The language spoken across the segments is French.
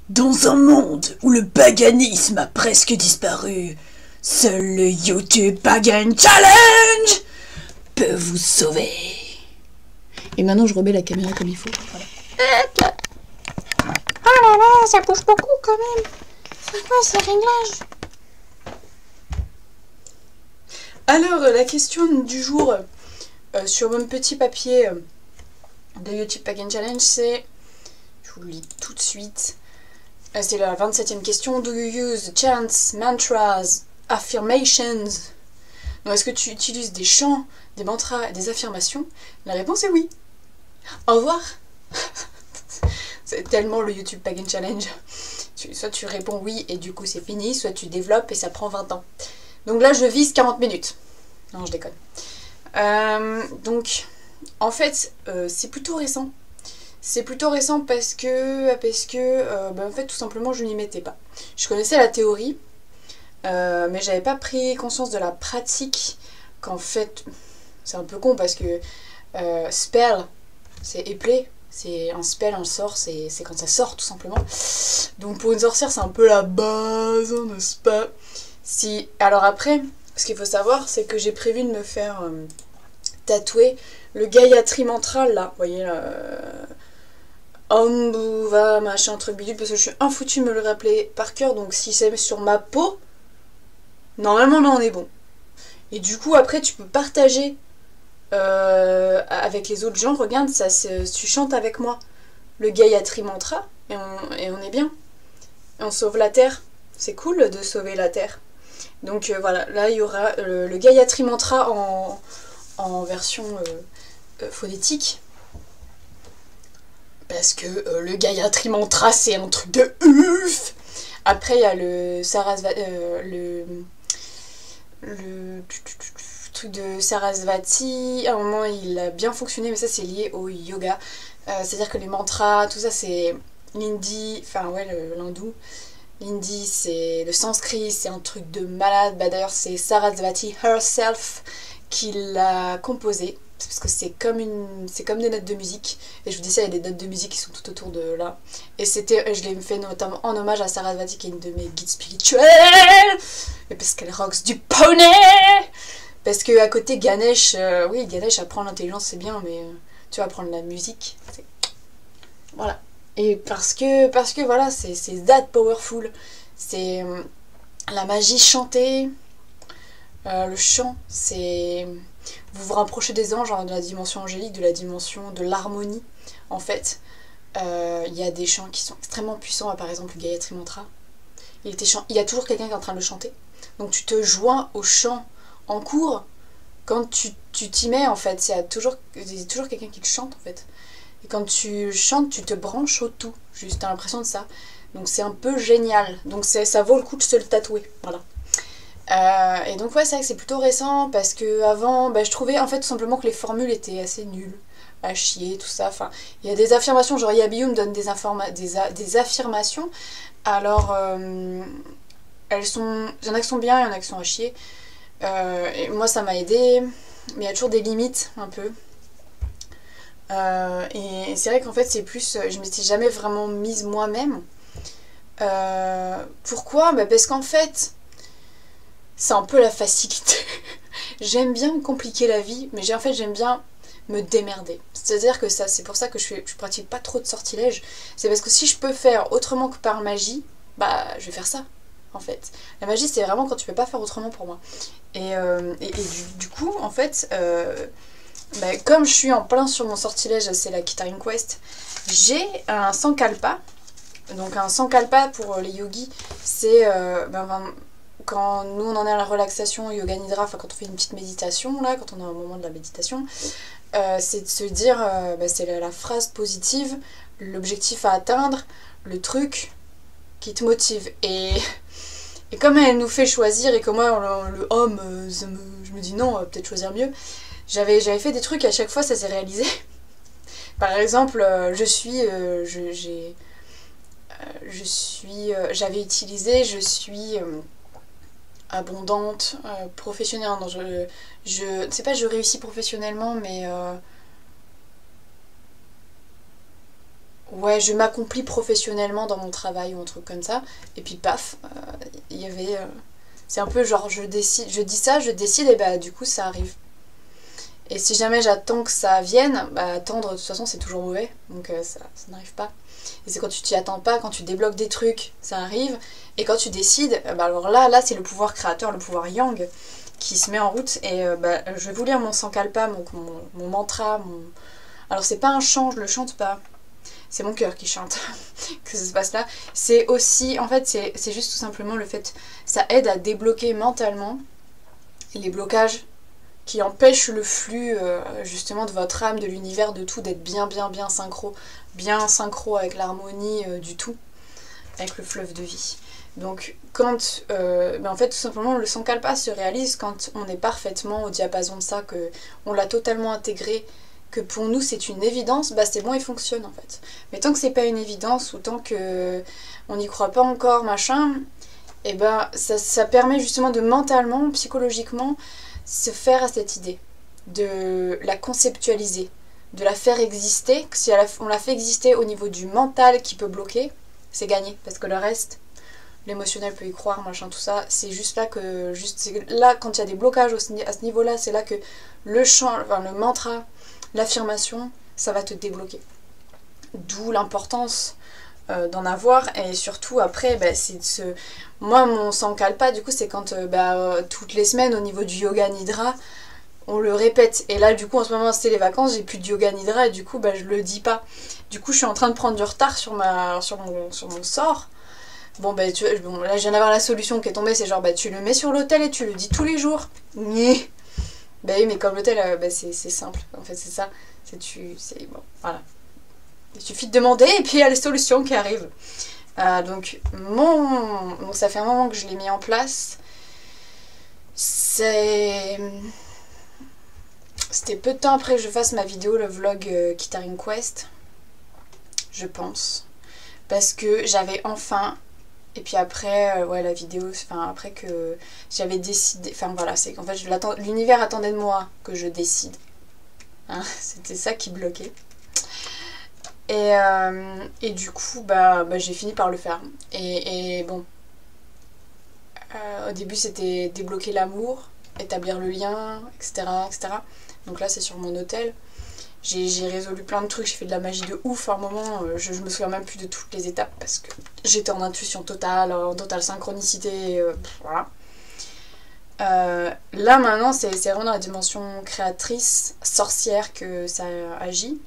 Dans un monde où le paganisme a presque disparu, seul le YouTube Pagan Challenge peut vous sauver. Et maintenant je remets la caméra comme il faut. Voilà. Oh là là, ça bouge beaucoup quand même. C'est quoi ces réglages? Alors la question du jour sur mon petit papier de YouTube Pagan Challenge, c'est, je vous le lis tout de suite, c'est la 27e question. Do you use chants, mantras, affirmations? Donc est-ce que tu utilises des chants, des mantras, des affirmations? La réponse est oui. Au revoir. C'est tellement le YouTube Pagan Challenge. Soit tu réponds oui et du coup c'est fini, soit tu développes et ça prend 20 ans. Donc là je vise 40 minutes. Non, je déconne. Donc en fait c'est plutôt récent. C'est plutôt récent parce que en fait tout simplement je n'y mettais pas. Je connaissais la théorie mais j'avais pas pris conscience de la pratique, qu'en fait c'est un peu con parce que spell c'est éplé, c'est un spell, un sort, c'est quand ça sort tout simplement. Donc pour une sorcière c'est un peu la base, n'est-ce pas? Si, alors après, ce qu'il faut savoir c'est que j'ai prévu de me faire tatouer le Gayatri Mantra là, vous voyez là, Om Bhuva machin truc bidule, parce que je suis infoutu de me le rappeler par cœur, donc si c'est sur ma peau, normalement là on est bon. Et du coup après tu peux partager avec les autres gens, regarde, ça, tu chantes avec moi le Gayatri Mantra et on est bien. Et on sauve la Terre. C'est cool de sauver la Terre. Donc voilà, là il y aura le Gayatri Mantra en version phonétique. Parce que le Gayatri Mantra c'est un truc de ouf. Après il y a le Sarasvati, le truc de Sarasvati. À un moment il a bien fonctionné, mais ça c'est lié au yoga. C'est-à-dire que les mantras, tout ça c'est l'hindi, enfin ouais l'hindou. L'hindi c'est le sanskrit, c'est un truc de malade. Bah d'ailleurs c'est Sarasvati herself qui l'a composé. Parce que c'est comme des notes de musique. Et je vous dis ça, il y a des notes de musique qui sont tout autour de là. Et je l'ai fait notamment en hommage à Sarasvati, qui est une de mes guides spirituels. Et parce qu'elle rocks du poney. Parce que à côté Ganesh, oui Ganesh apprend l'intelligence c'est bien, mais tu vas apprendre la musique. Voilà. Et parce que voilà, c'est that powerful. C'est la magie chantée. Le chant, c'est... Vous vous rapprochez des anges, de la dimension angélique, de la dimension de l'harmonie. En fait, il y a des chants qui sont extrêmement puissants, par exemple le Gayatri Mantra. Il y a toujours quelqu'un qui est en train de le chanter. Donc tu te joins au chant en cours quand tu t'y mets en fait. Il y a toujours quelqu'un qui te chante en fait. Et quand tu chantes, tu te branches au tout. Juste, t'as l'impression de ça. Donc c'est un peu génial. Donc ça vaut le coup de se le tatouer. Voilà. Et donc ouais, c'est vrai que c'est plutôt récent parce que avant, je trouvais en fait tout simplement que les formules étaient assez nulles, à chier, tout ça. Enfin, il y a des affirmations, genre Yabium donne des affirmations. Alors, il y en a qui sont bien, il y en a qui sont à chier. Et moi ça m'a aidé, mais il y a toujours des limites un peu. Et c'est vrai qu'en fait c'est plus, je m'étais jamais vraiment mise moi-même. Pourquoi? Parce qu'en fait c'est un peu la facilité. J'aime bien me compliquer la vie, mais en fait j'aime bien me démerder. C'est-à-dire que c'est pour ça que je pratique pas trop de sortilèges. C'est parce que si je peux faire autrement que par magie, je vais faire ça, en fait. La magie c'est vraiment quand tu peux pas faire autrement pour moi. Et du coup, en fait, comme je suis en plein sur mon sortilège, c'est la Kitarine Quest, j'ai un Sankalpa. Donc un Sankalpa pour les yogis, c'est... quand nous on en est à la relaxation, yoga nidra, enfin quand on fait une petite méditation, là, quand on a un moment de la méditation, c'est de se dire, c'est la phrase positive, l'objectif à atteindre, le truc qui te motive. Et comme elle nous fait choisir, et que moi, le homme, je me dis non, peut-être choisir mieux, j'avais fait des trucs et à chaque fois ça s'est réalisé. Par exemple, j'avais utilisé, je suis... abondante, professionnelle. Non, c'est pas je réussis professionnellement, mais ouais, je m'accomplis professionnellement dans mon travail ou un truc comme ça. Et puis paf, il y avait... c'est un peu genre, je décide, je dis ça, je décide, et bah du coup ça arrive. Et si jamais j'attends que ça vienne, bah attendre de toute façon c'est toujours mauvais, donc ça n'arrive pas. Et c'est quand tu t'y attends pas, quand tu débloques des trucs, ça arrive. Et quand tu décides, bah alors là c'est le pouvoir créateur, le pouvoir yang qui se met en route. Et bah, je vais vous lire mon sankalpa, mon mantra. Alors c'est pas un chant, je le chante pas. C'est mon cœur qui chante que ça se passe là. C'est aussi, en fait c'est juste tout simplement le fait, ça aide à débloquer mentalement les blocages qui empêche le flux justement de votre âme, de l'univers, de tout, d'être bien synchro avec l'harmonie du tout, avec le fleuve de vie. Donc quand, en fait tout simplement le sankalpa se réalise quand on est parfaitement au diapason de ça, que on l'a totalement intégré, que pour nous c'est une évidence, bah c'est bon, il fonctionne en fait. Mais tant que c'est pas une évidence, ou tant que on n'y croit pas encore, machin, et ben ça permet justement de mentalement, psychologiquement, se faire à cette idée, de la conceptualiser, de la faire exister. Si on la fait exister au niveau du mental qui peut bloquer, c'est gagné, parce que le reste, l'émotionnel peut y croire, machin, tout ça, c'est juste là que, c'est là quand il y a des blocages à ce niveau-là, c'est là que le chant, enfin, le mantra, l'affirmation, ça va te débloquer. D'où l'importance d'en avoir, et surtout après bah, c'est de se... Moi mon sankalpa du coup c'est quand toutes les semaines au niveau du yoga nidra on le répète, et là du coup en ce moment c'était les vacances, j'ai plus de yoga nidra et du coup bah je le dis pas, du coup je suis en train de prendre du retard sur mon sort. Bon bah là je viens d'avoir la solution qui est tombée, c'est genre bah tu le mets sur l'autel et tu le dis tous les jours. Bah oui mais comme l'autel c'est simple en fait, c'est ça, c'est bon voilà. Il suffit de demander et puis il y a les solutions qui arrivent. Donc ça fait un moment que je l'ai mis en place. C'était peu de temps après que je fasse ma vidéo, le vlog Kitarin Quest, je pense. Parce que j'avais enfin... Et puis après, la vidéo, enfin après que j'avais décidé... Enfin voilà, c'est qu'en fait l'univers attendait de moi que je décide. Hein, c'était ça qui bloquait. Et du coup, j'ai fini par le faire. Et bon, au début c'était débloquer l'amour, établir le lien, etc. etc. Donc là c'est sur mon hôtel. J'ai résolu plein de trucs, j'ai fait de la magie de ouf à un moment, je me souviens même plus de toutes les étapes parce que j'étais en intuition totale, en totale synchronicité, voilà. Là maintenant c'est vraiment dans la dimension créatrice, sorcière que ça agit.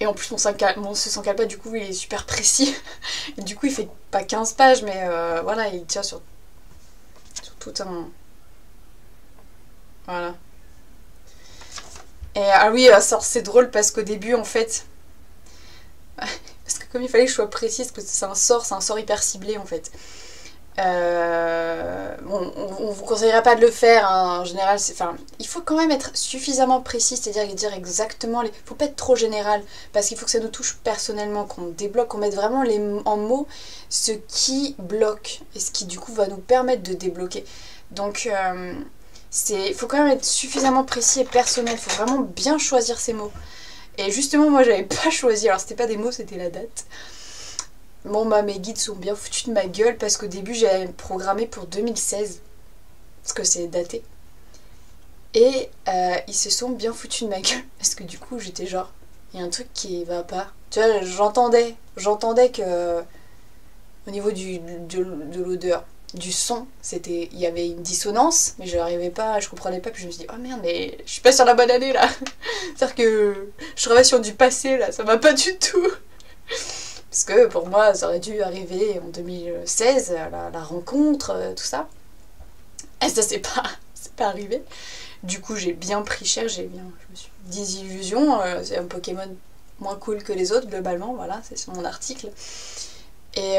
Et en plus ce sankalpa du coup il est super précis. Et du coup il fait pas 15 pages mais voilà, il tient sur tout un... Voilà. Et ah oui, c'est drôle parce qu'au début en fait... Parce que comme il fallait que je sois précise, parce que c'est un sort hyper ciblé en fait. Bon, on vous conseillerait pas de le faire, hein, en général, il faut quand même être suffisamment précis, c'est-à-dire dire exactement faut pas être trop général, parce qu'il faut que ça nous touche personnellement, qu'on débloque, qu'on mette vraiment en mots ce qui bloque, et ce qui du coup va nous permettre de débloquer. Donc, faut quand même être suffisamment précis et personnel, il faut vraiment bien choisir ses mots. Et justement, moi j'avais pas choisi, alors c'était pas des mots, c'était la date. Bon mes guides sont bien foutus de ma gueule parce qu'au début j'avais programmé pour 2016 parce que c'est daté, et ils se sont bien foutus de ma gueule parce que du coup j'étais genre il y a un truc qui va pas, tu vois, j'entendais que au niveau de l'odeur, du son, il y avait une dissonance mais je comprenais pas, puis je me suis dit oh merde mais je suis pas sur la bonne année là. C'est à dire que je travaille sur du passé là, ça va pas du tout. Parce que pour moi, ça aurait dû arriver en 2016, la rencontre, tout ça. Et ça, c'est pas arrivé. Du coup, j'ai bien pris cher, je me suis désillusion. C'est un Pokémon moins cool que les autres, globalement, voilà, c'est sur mon article. Et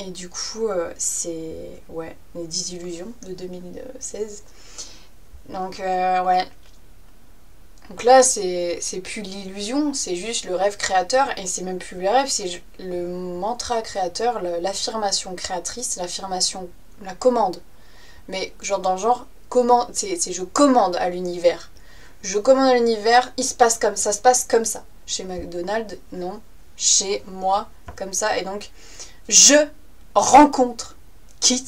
du coup, c'est, ouais, les désillusions de 2016. Donc, ouais. Donc là, c'est plus l'illusion, c'est juste le rêve créateur, et c'est même plus le rêve, c'est le mantra créateur, l'affirmation créatrice, la commande. Mais genre dans le genre, c'est je commande à l'univers. Je commande à l'univers, il se passe comme ça, chez McDonald's, non, chez moi, comme ça. Et donc, je rencontre Kit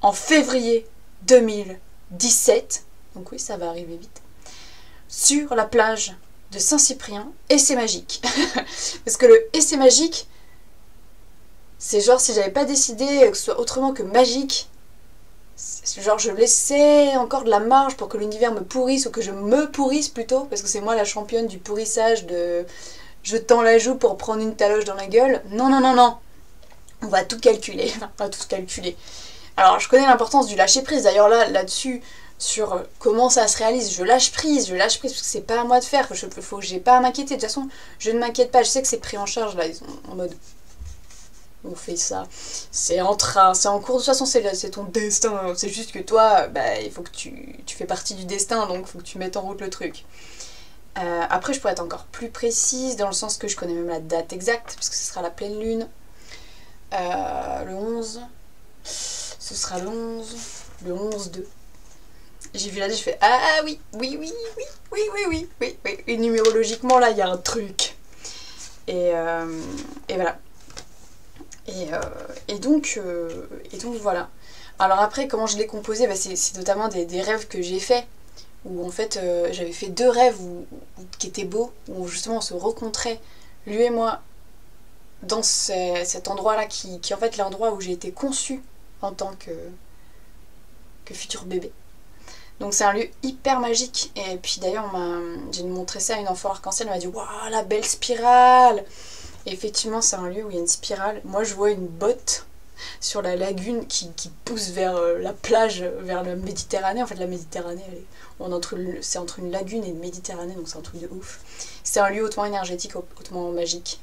en février 2017, donc oui, ça va arriver vite, sur la plage de Saint-Cyprien, et c'est magique. Parce que le et c'est magique, c'est genre si j'avais pas décidé que ce soit autrement que magique, genre je laissais encore de la marge pour que l'univers me pourrisse, ou que je me pourrisse plutôt, parce que c'est moi la championne du pourrissage, de je tends la joue pour prendre une taloche dans la gueule. Non, non, non, non. On va tout calculer. On va tout calculer. Alors je connais l'importance du lâcher prise. D'ailleurs là-dessus, sur comment ça se réalise, je lâche prise, parce que c'est pas à moi de faire, j'ai pas à m'inquiéter. De toute façon, je ne m'inquiète pas, je sais que c'est pris en charge, là, ils sont en mode... On fait ça, c'est en train, c'est en cours, de toute façon c'est ton destin, c'est juste que toi, bah, il faut que tu fais partie du destin, donc il faut que tu mettes en route le truc. Après je pourrais être encore plus précise, dans le sens que je connais même la date exacte, parce que ce sera la pleine lune, le 11, ce sera le 11-2. J'ai vu la date, je fais ah oui, et numérologiquement là il y a un truc. Et voilà. Et donc voilà. Alors après, comment je l'ai composé, bah c'est notamment des rêves que j'ai faits, où en fait j'avais fait 2 rêves qui étaient beaux, où justement on se rencontrait, lui et moi, dans cet endroit-là qui en fait l'endroit où j'ai été conçue en tant que futur bébé. Donc c'est un lieu hyper magique. Et puis d'ailleurs j'ai montré ça à une enfant arc-en-ciel, elle m'a dit waouh, la belle spirale. Et effectivement c'est un lieu où il y a une spirale. Moi je vois une botte sur la lagune qui pousse vers la plage, vers la Méditerranée. En fait la Méditerranée c'est entre une lagune et une Méditerranée, donc c'est un truc de ouf. C'est un lieu hautement énergétique, hautement magique.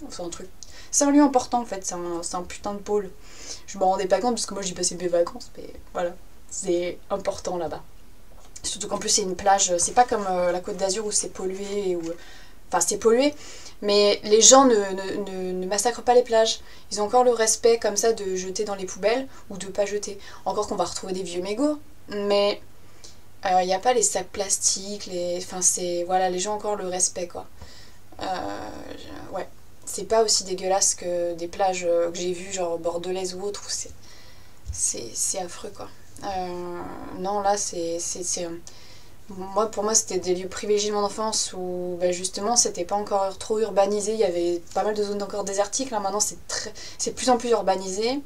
C'est un lieu important en fait, c'est un putain de pôle. Je m'en rendais pas compte parce que moi j'y passais mes vacances, mais voilà, c'est important là-bas. Surtout qu'en plus c'est une plage, c'est pas comme la Côte d'Azur où c'est pollué, enfin c'est pollué, mais les gens ne massacrent pas les plages. Ils ont encore le respect comme ça de jeter dans les poubelles ou de pas jeter. Encore qu'on va retrouver des vieux mégots, mais il n'y a pas les sacs plastiques, enfin c'est, voilà, les gens ont encore le respect quoi. Ouais, c'est pas aussi dégueulasse que des plages que j'ai vues genre bordelaises ou autres, où c'est affreux quoi. Non là pour moi c'était des lieux privilégiés de mon enfance où bah, justement c'était pas encore trop urbanisé, il y avait pas mal de zones encore désertiques, là maintenant c'est de plus en plus urbanisé,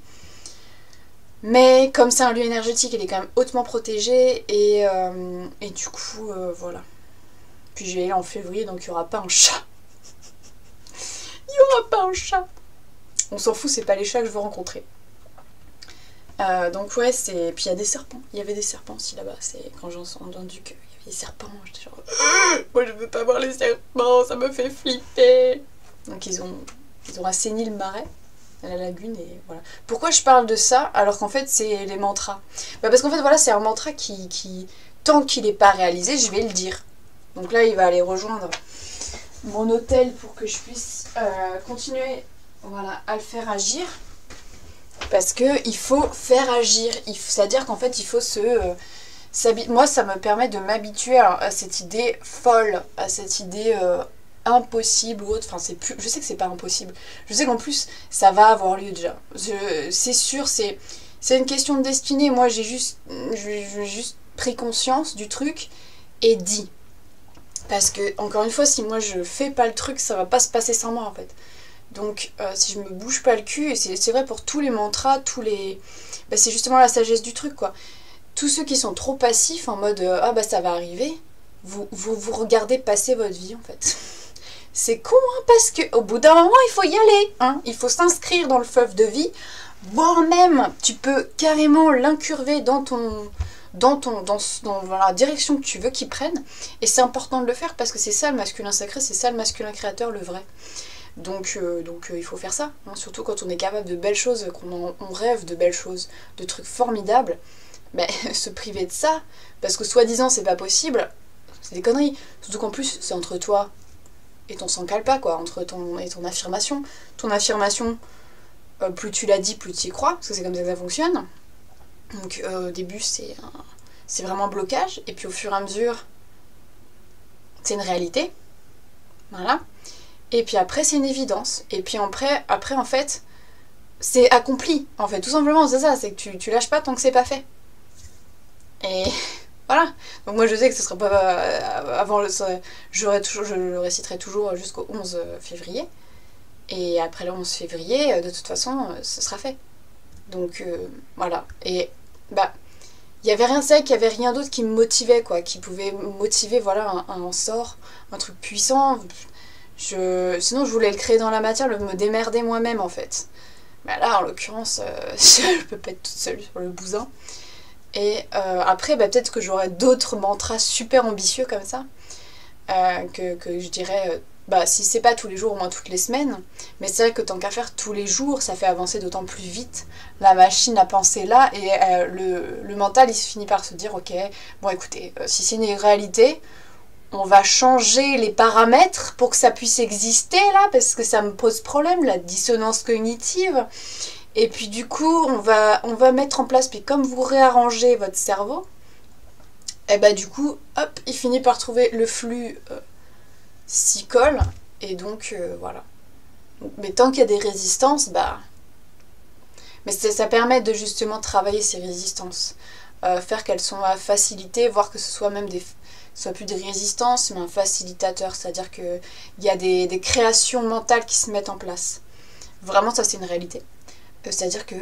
mais comme c'est un lieu énergétique il est quand même hautement protégé, et du coup voilà. Puis je vais aller en février, donc il n'y aura pas un chat. Il n'y aura pas un chat. On s'en fout, c'est pas les chats que je veux rencontrer. Donc ouais, puis il y a des serpents. Il y avait des serpents aussi là-bas. C'est quand j'ai entendu qu'il y avait des serpents, j'étais genre moi je veux pas voir les serpents, ça me fait flipper. Donc ils ont assaini le marais, la lagune, et voilà. Pourquoi je parle de ça alors qu'en fait c'est les mantras? Bah parce qu'en fait voilà, c'est un mantra qui tant qu'il n'est pas réalisé, je vais le dire. Donc là il va aller rejoindre mon hôtel pour que je puisse continuer, voilà, à le faire agir. Parce que il faut faire agir, c'est-à-dire qu'en fait il faut moi ça me permet de m'habituer à cette idée folle, à cette idée impossible ou autre. Enfin je sais que c'est pas impossible, je sais qu'en plus ça va avoir lieu déjà, c'est sûr, c'est une question de destinée. Moi j'ai juste pris conscience du truc et dit, parce que encore une fois si moi je fais pas le truc, ça va pas se passer sans moi en fait. Donc si je me bouge pas le cul, et c'est vrai pour tous les mantras, bah, c'est justement la sagesse du truc quoi. Tous ceux qui sont trop passifs en mode ah bah ça va arriver, vous regardez passer votre vie en fait. C'est con hein, parce que au bout d'un moment il faut y aller, hein. Il faut s'inscrire dans le fleuve de vie, voire même tu peux carrément l'incurver dans la direction que tu veux qu'il prenne, et c'est important de le faire parce que c'est ça le masculin sacré, c'est ça le masculin créateur, le vrai. Donc il faut faire ça, hein, surtout quand on est capable de belles choses, on rêve de belles choses, de trucs formidables, mais se priver de ça, parce que soi-disant c'est pas possible, c'est des conneries. Surtout qu'en plus c'est entre toi et ton sankalpa quoi, entre ton affirmation. Ton affirmation, plus tu la dis, plus tu y crois, parce que c'est comme ça que ça fonctionne. Donc au début c'est vraiment un blocage, et puis au fur et à mesure c'est une réalité. Voilà. et puis après c'est une évidence, et puis après en fait, c'est accompli, en fait, tout simplement, c'est ça, c'est que tu lâches pas tant que c'est pas fait. Et voilà. Donc moi je sais que ce sera pas avant je le réciterai toujours jusqu'au 11 février. Et après le 11 février, de toute façon, ce sera fait. Donc voilà. Et bah, il y avait rien, c'est vrai qu'il y avait rien d'autre qui me motivait, quoi, qui pouvait me motiver, voilà, un sort, un truc puissant. Sinon je voulais le créer dans la matière, me démerder moi-même en fait. Bah là en l'occurrence, je peux pas être toute seule sur le bousin. Et après, bah, peut-être que j'aurai d'autres mantras super ambitieux comme ça, que je dirais, bah, si c'est pas tous les jours, au moins toutes les semaines. Mais c'est vrai que tant qu'à faire tous les jours, ça fait avancer d'autant plus vite la machine à penser là, et le mental, il se finit par se dire, ok, bon écoutez, si c'est une réalité, on va changer les paramètres pour que ça puisse exister là, parce que ça me pose problème, la dissonance cognitive. Et puis du coup, on va mettre en place, puis comme vous réarrangez votre cerveau, et bah du coup, hop, il finit par trouver le flux s'y colle, et donc voilà. Mais tant qu'il y a des résistances, bah... Mais ça permet de justement travailler ces résistances, faire qu'elles sont à faciliter, voire que ce soit même soit plus des résistances, mais un facilitateur, c'est-à-dire qu'il y a des créations mentales qui se mettent en place. Vraiment, ça c'est une réalité. C'est-à-dire que,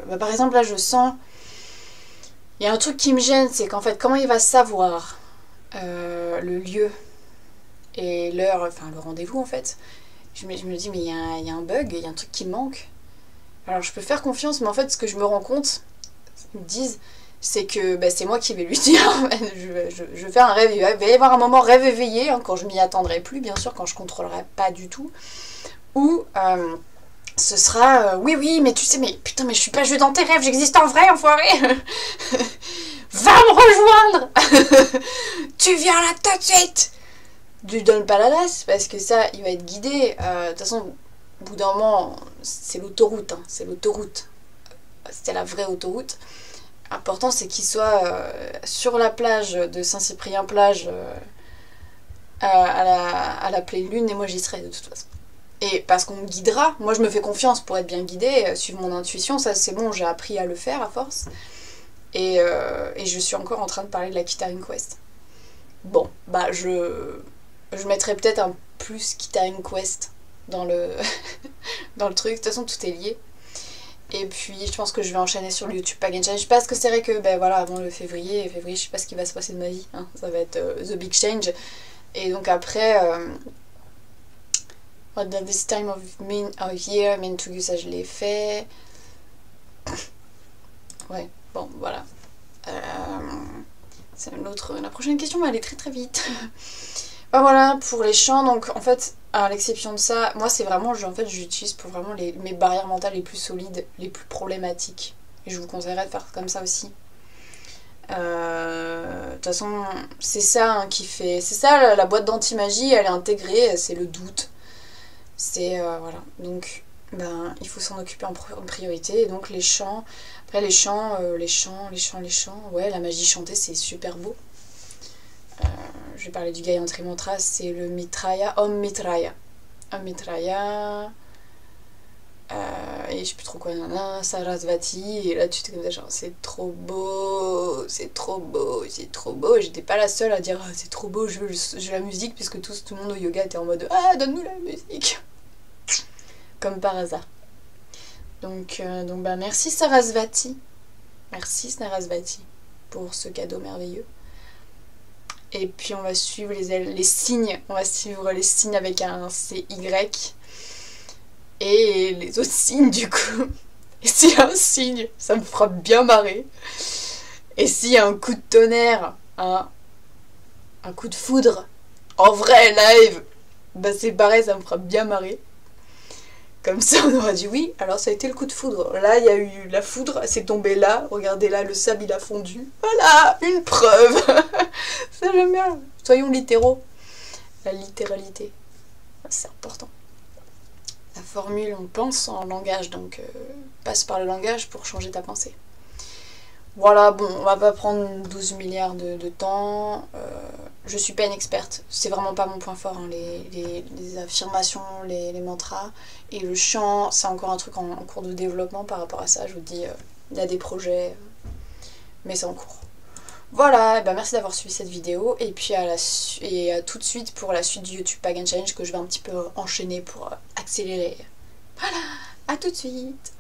bah, par exemple, là, je sens... Il y a un truc qui me gêne, c'est qu'en fait, comment il va savoir le lieu et l'heure, enfin, le rendez-vous, en fait. Je me dis, mais il y a un bug, il y a un truc qui manque. Alors, je peux faire confiance, mais en fait, ce que je me rends compte, ils me disent, c'est que bah, c'est moi qui vais lui dire. Je vais faire un rêve, il va y avoir un moment rêve éveillé, hein, quand je m'y attendrai plus, bien sûr, quand je contrôlerai pas du tout. Ou... ce sera oui mais tu sais, mais putain, mais je suis pas jouée dans tes rêves, j'existe en vrai, enfoiré. Va me rejoindre. Tu viens là tout de suite. Tu lui donnes pas l'adresse parce que ça il va être guidé, de toute façon au bout d'un moment c'est l'autoroute, hein, c'est l'autoroute, c'était la vraie autoroute. L'important c'est qu'il soit sur la plage de Saint-Cyprien-Plage, à la pleine lune, et moi j'y serai de toute façon. Et parce qu'on me guidera, moi je me fais confiance pour être bien guidée, suivre mon intuition, ça c'est bon, j'ai appris à le faire à force. Et je suis encore en train de parler de la Kitarin Quest. Bon, bah je mettrai peut-être un plus Kitarin Quest dans le, dans le truc, de toute façon tout est lié. Et puis je pense que je vais enchaîner sur le YouTube Pagan Challenge, parce que c'est vrai que ben voilà, avant le février, je sais pas ce qui va se passer de ma vie, hein, ça va être The Big Change. Et donc après... What does this time of year mean to you? Ça, je l'ai fait. Ouais, bon, voilà. C'est la prochaine question va aller très très vite. Ben voilà, pour les chants, donc en fait, à l'exception de ça, moi c'est vraiment, en fait, j'utilise pour vraiment mes barrières mentales les plus solides, les plus problématiques. Et je vous conseillerais de faire comme ça aussi. De toute façon, c'est ça hein, qui fait... C'est ça, la boîte d'anti-magie, elle est intégrée, c'est le doute. C'est voilà, donc ben, il faut s'en occuper en priorité. Et donc les chants, après les chants, ouais, la magie chantée c'est super beau. Je vais parler du Gayatri Mantra, c'est le Mitraya, Om Mitraya. Om Mitraya, et je sais plus trop quoi, Sarasvati, et là tu t'es comme ça, genre c'est trop beau, c'est trop beau, c'est trop beau. Et j'étais pas la seule à dire ah, c'est trop beau, je veux la musique, puisque tout le monde au yoga était en mode ah, donne-nous la musique. Comme par hasard. Donc bah, merci Sarasvati. Merci Sarasvati pour ce cadeau merveilleux. Et puis on va suivre les signes. On va suivre les signes avec un CY. Et les autres signes du coup. Et s'il y a un signe, ça me fera bien marrer. Et s'il y a un coup de tonnerre, un coup de foudre, en vrai live, bah c'est pareil, ça me fera bien marrer. Comme ça, on aura dit oui, alors ça a été le coup de foudre. Là, il y a eu la foudre, c'est tombé là. Regardez là, le sable, il a fondu. Voilà, une preuve. Ça, j'aime bien. Soyons littéraux. La littéralité, c'est important. La formule, on pense en langage, donc passe par le langage pour changer ta pensée. Voilà, bon, on va pas prendre 12 milliards de temps. Je suis pas une experte, c'est vraiment pas mon point fort, hein, les affirmations, les mantras. Et le chant, c'est encore un truc en cours de développement par rapport à ça. Je vous dis, il y a des projets, mais c'est en cours. Voilà, et ben merci d'avoir suivi cette vidéo. Et puis à tout de suite pour la suite du YouTube Pagan Challenge que je vais un petit peu enchaîner pour accélérer. Voilà, à tout de suite.